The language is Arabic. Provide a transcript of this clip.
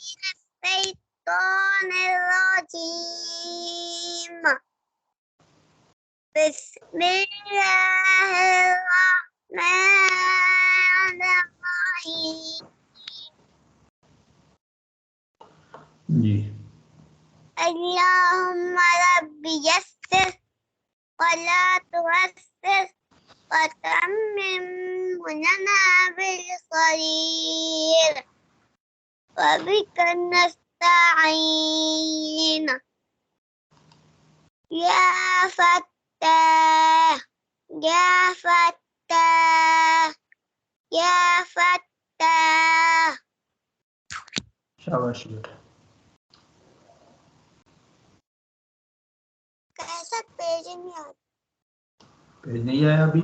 الشيطان الرجيم بسم الله الرحمن الرحيم जी اللهم رب يسر ولا تعسر وتمم لنا بالخير وبك نستعين يا فتاح يا فتاح يا فتاح शाबाश बेटा कैसा पेज नहीं आता पेज नहीं आया अभी